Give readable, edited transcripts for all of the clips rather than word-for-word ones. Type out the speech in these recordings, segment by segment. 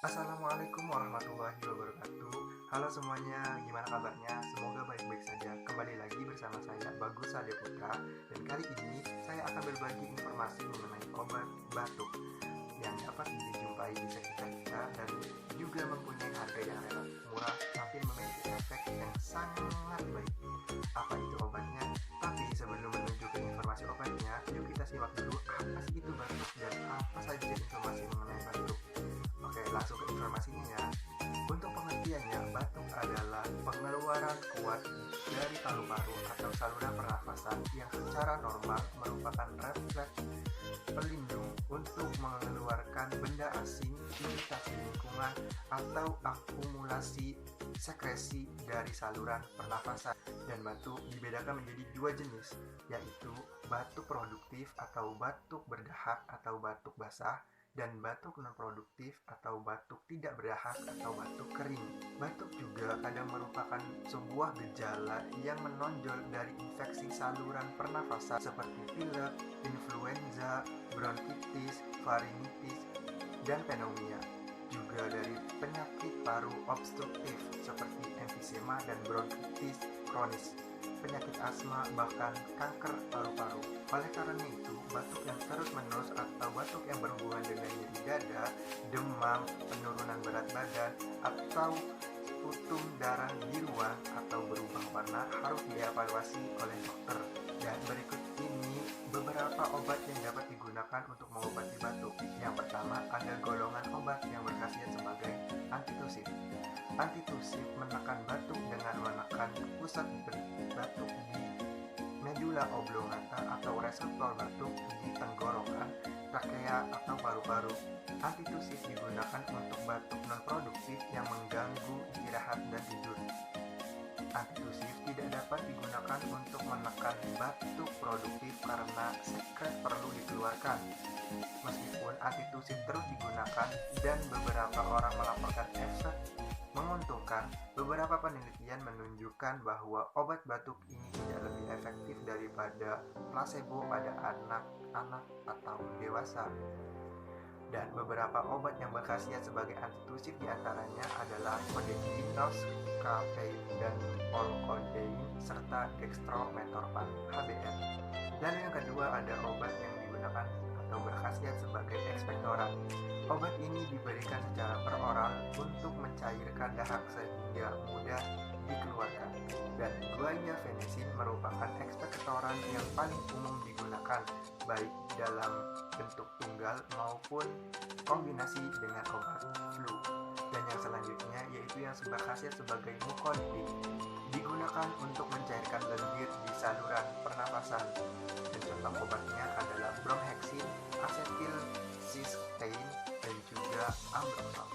Assalamualaikum warahmatullahi wabarakatuh. Halo semuanya, gimana kabarnya? Semoga baik-baik saja. Kembali lagi bersama saya Bagus Sadya Putra, dan kali ini saya akan berbagi informasi mengenai obat batuk yang dapat dijumpai di sekitar kita dan juga mempunyai harga yang relatif murah tapi memiliki efek yang sangat baik. Apa itu obatnya? Tapi sebelum menuju ke informasi obatnya, yuk kita simak dulu apa sih itu batuk dan apa saja informasi mengenai batuk. Oke, langsung ke informasinya ya. Untuk pengertiannya, batuk adalah pengeluaran kuat dari paru-paru atau saluran pernafasan yang secara normal merupakan refleks pelindung untuk mengeluarkan benda asing, iritasi lingkungan, atau akumulasi sekresi dari saluran pernafasan. Dan batuk dibedakan menjadi dua jenis, yaitu batuk produktif atau batuk berdahak atau batuk basah, dan batuk non-produktif atau batuk tidak berdahak atau batuk kering. Batuk juga kadang merupakan sebuah gejala yang menonjol dari infeksi saluran pernafasan seperti pilek, influenza, bronkitis, faringitis, dan pneumonia. Juga dari penyakit paru obstruktif seperti emfisema dan bronkitis kronis, penyakit asma, bahkan kanker paru-paru. Oleh karena itu, batuk yang terus-menerus atau batuk yang berhubungan dengan nyeri dada, demam, penurunan berat badan, atau putung darah biruan atau berubah warna harus dievaluasi oleh dokter. Dan berikut ini beberapa obat yang dapat digunakan untuk mengobati batuk. Yang pertama, ada golongan obat yang berkhasiat sebagai antitusif. Antitusif menekan batuk dengan menekan pusat batuk di medula oblongata atau reseptor batuk di tenggorokan, trakea atau paru-paru. Antitusif digunakan untuk batuk non-produktif yang mengganggu istirahat dan tidur. Antitusif tidak dapat digunakan untuk menekan batuk produktif karena sekret perlu dikeluarkan. Meskipun antitusif terus digunakan dan beberapa orang melaporkan efek menguntungkan, beberapa penelitian menunjukkan bahwa obat batuk ini tidak lebih efektif daripada placebo pada anak-anak atau dewasa. Dan beberapa obat yang berkhasiat sebagai antitusif diantaranya adalah kodeinos, kafein, dan polkodein, serta dextrometorphan (HBN). Lalu yang kedua ada obat yang digunakan atau berkhasiat sebagai ekspektoran. Obat ini diberikan secara peroral untuk mencairkan dahak sehingga mudah dikeluarkan. Dan guaifenesin merupakan ekspektoran yang paling umum digunakan, baik dalam bentuk tunggal maupun kombinasi dengan obat flu. Dan yang selanjutnya yaitu yang berkhasiat sebagai mucolytic, digunakan untuk mencairkan lendir di saluran pernafasan. Dan contoh obatnya adalah bromhexin, asetilcysteine, dan juga ambroxol.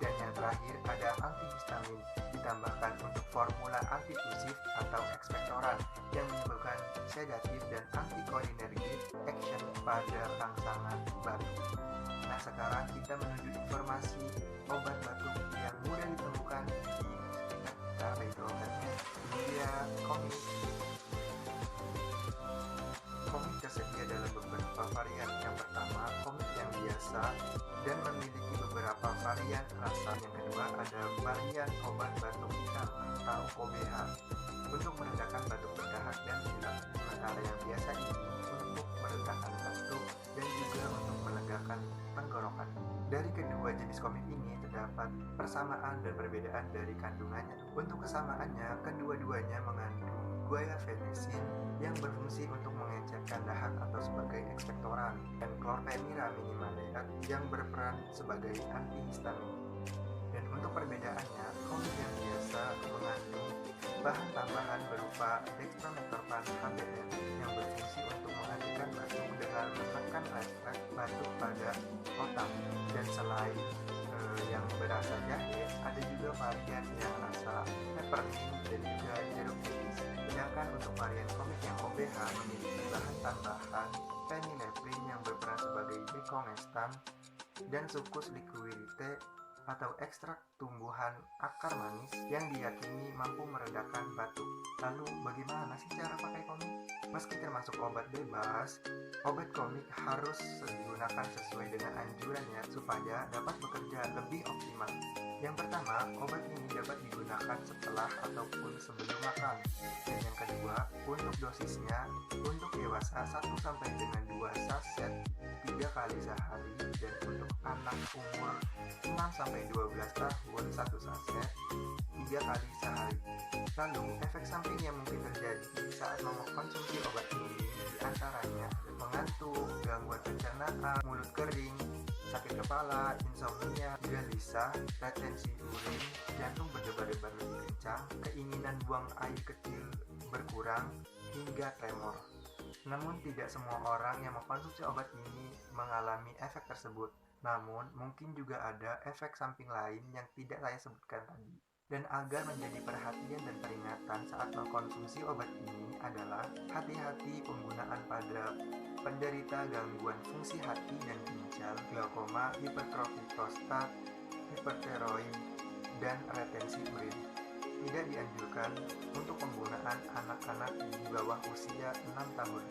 Dan yang terakhir ada antihistamin, ditambahkan untuk formula antitusif atau ekspektoran yang menyebabkan sedatif dan antikolinergik action pada rangsangan batuk. Nah, sekarang kita menuju informasi obat batuk yang mudah ditemukan di sekitar kita, baik obatnya. Ini dia komik. Komik tersedia dalam beberapa varian. Yang pertama, komik yang biasa dan memiliki beberapa varian rasa. Yang kedua, ada varian obat batuk hitam atau OBH untuk meredakan batuk berdahak dan pilek. Sementara yang biasa ini untuk meredakan batuk dan juga untuk melegakan tenggorokan. Dari kedua jenis komik ini terdapat persamaan dan perbedaan dari kandungannya. Untuk kesamaannya, kedua-duanya mengandung guaifenesin yang berfungsi untuk mengencerkan dahak atau sebagai ekspektoran, dan chlorpheniramine yang berperan sebagai antihistamin. Dan untuk perbedaannya, komik yang biasa mengandung bahan tambahan berupa dextrometorphan (HBN) yang berfungsi untuk menghentikan batuk dengan menekan refleks batuk pada otak. Dan selain yang berasa jahe, ada juga varian yang rasa peppermint dan juga jeruk nipis. Sedangkan untuk varian komik yang OBH memiliki bahan tambahan phenylephrine yang berperan sebagai decongestant dan succus liquidate atau ekstrak tumbuhan akar manis yang diyakini mampu meredakan batuk. Lalu bagaimana sih cara pakai komik? Meski termasuk obat bebas, obat komik harus digunakan sesuai dengan anjuran ya supaya dapat bekerja lebih optimal. Yang pertama, obat ini dapat digunakan setelah ataupun sebelum makan. Dan yang kedua, untuk dosisnya, untuk dewasa 1 sampai dengan 2 saset 3 kali sehari, dan untuk anak umur 6 sampai 12 tahun 1 saset 3 kali sehari. Lalu, efek samping yang mungkin terjadi saat mengkonsumsi obat ini diantaranya mengantuk, gangguan pencernaan, mulut kering, sakit kepala, insomnia, gelisah, retensi urin, jantung berdebar-debar lebih kencang, keinginan buang air kecil berkurang, hingga tremor. Namun tidak semua orang yang mengkonsumsi obat ini mengalami efek tersebut. Namun mungkin juga ada efek samping lain yang tidak saya sebutkan tadi. Dan agar menjadi perhatian dan peringatan saat mengkonsumsi obat ini adalah hati-hati penggunaan pada penderita gangguan fungsi hati dan ginjal, glaukoma, hipertrofi prostat, hipertiroid, dan retensi urin. Tidak dianjurkan untuk penggunaan anak-anak di bawah usia 6 tahun,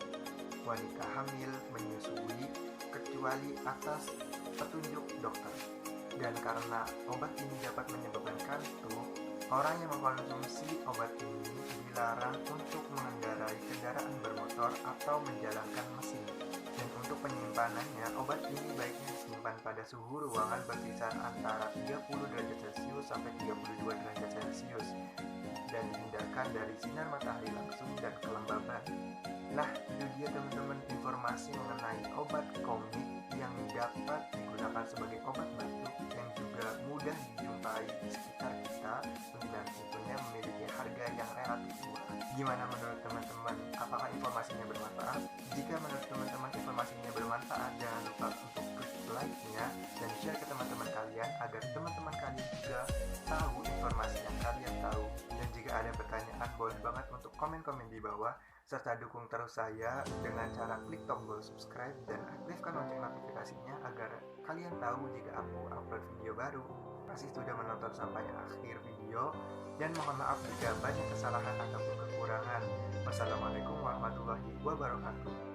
wanita hamil, menyusui, kecuali atas petunjuk dokter. Dan karena obat ini dapat menyebabkan kantuk, orang yang mengkonsumsi obat ini dilarang untuk mengendarai kendaraan bermotor atau menjalankan mesin. Dan untuk penyimpanannya, obat ini baiknya disimpan pada suhu ruangan berkisar antara 30 derajat Celcius sampai 32 derajat Celcius dan dihindarkan dari sinar matahari langsung dan kelembaban. Nah, itu dia teman-teman informasi mengenai obat komik yang dapat digunakan sebagai obat batuk yang juga mudah dijumpai di sekitar kita dan tentunya memiliki harga yang relatif murah. Gimana menurut teman-teman? Apakah informasinya bermanfaat? Jika menurut teman-teman informasinya bermanfaat, jangan lupa untuk klik like-nya dan share ke teman-teman kalian agar teman-teman kalian juga tahu informasi yang kalian tahu. Dan jika ada pertanyaan, boleh banget untuk komen-komen di bawah, serta dukung terus saya dengan cara klik tombol subscribe dan aktifkan lonceng notifikasinya agar kalian tahu jika aku upload video baru. Masih sudah menonton sampai akhir video, dan mohon maaf jika banyak kesalahan ataupun kekurangan. Wassalamualaikum warahmatullahi wabarakatuh.